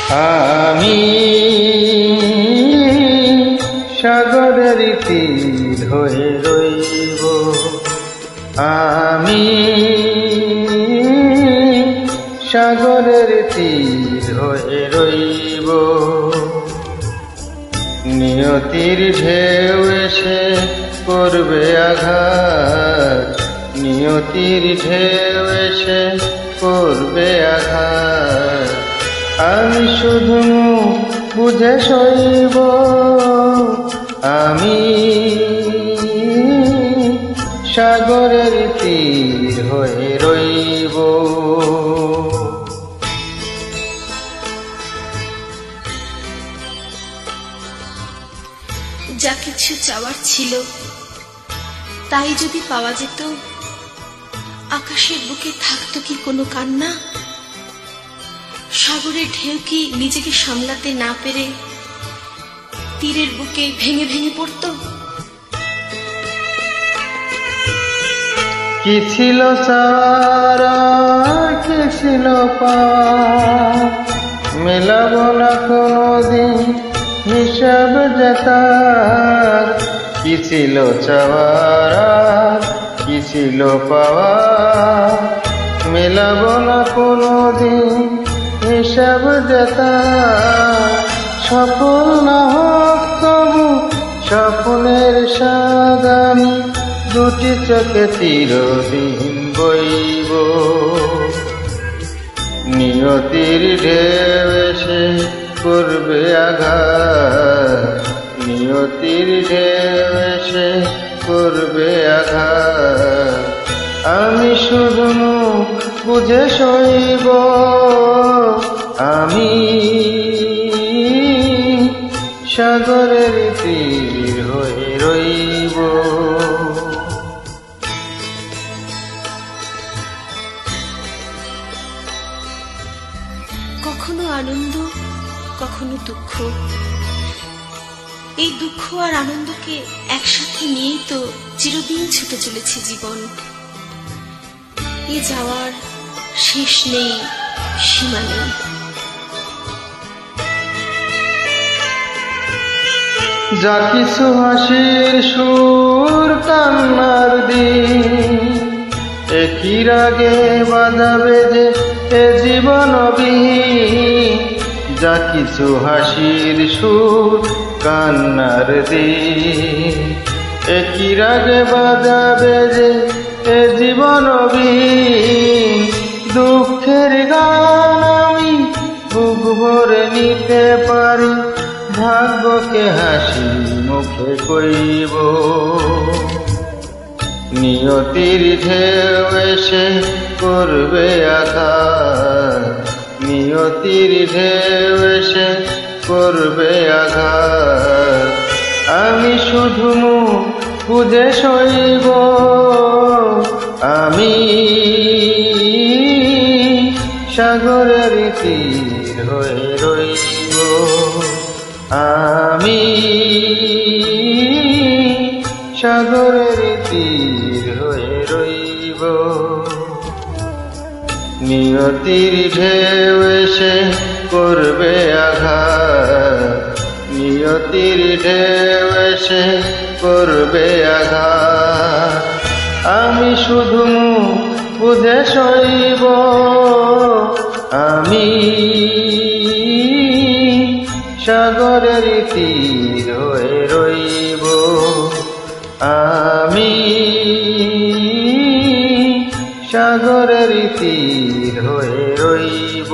আমি সাগরের তীর হয়ে রইব, আমি সাগরের তীর হয়ে রইব। নিয়তির ঢেউ এসে করবে আঘাত, নিয়তির ঢেউ এসে করবে আঘাত। আমি শুধু বুঝে সইব, আমি সাগরের তীর হয়ে রইব। যা কিছু চাওয়ার ছিল তাই যদি পাওয়া যেত, আকাশের বুকে থাকতো কি কোনো কান্না? সাগরের ঢেউ কি নিজেকে সামলাতে না পেরে তীরের বুকে ভেঙে ভেঙে পড়ত? কি ছিল সারা, কি ছিল পাওয়া, মেলাবো না কোনোদিন হিসাব জেতার। কি ছিল চাওয়ার, কি ছিল পাওয়া, মেলাবো না কোনোদিন হিসাব জেতার। সফল না হোক তবু স্বপ্নের স্বাদ আমি দুটি চোখে চিরদিন বইব। নিয়তির ঢেউ এসে করবে আঘাত, নিয়তির ঢেউ এসে করবে আঘাত। আমি শুধু বুঝে সইব, আমি সাগরের তীর হয়ে রইব। কখনো আনন্দ, কখনো দুঃখ, এই দুঃখ আর আনন্দকে একসাথে নিয়েই তো চিরদিন ছুটে চলেছে জীবন। এ যাওয়ার শেষ নেই, সীমা নেই। যা কিছু হাসির সুর কান্নার দিন, একই রাগে বাজাবে যে এ জীবন বিহীন। যা কিছু হাসির সুর কান্নার দিন, একই রাগে বাজাবে যে এ জীবন বিহীন। দুঃখের গান আমি বুক ভরে নিতে পারি, ভাগ্যকে হাসি মুখে কইব। নিয়তির ঢেউ এসে করবে আঘাত, নিয়তির ঢেউ এসে করবে আঘাত। আমি শুধু বুঝে সইব, আমি সাগরের তীর হয়ে রইব। আমি সাগরের তীর হয়ে রইব। নিয়তির ঢেউ এসে করবে আঘাত, নিয়তির ঢেউ এসে করবে আঘাত। আমি শুধু বুঝে সইব, আমি সাগরের তীর হয়ে রইব। আমি সাগরের তীর হয়ে রইব।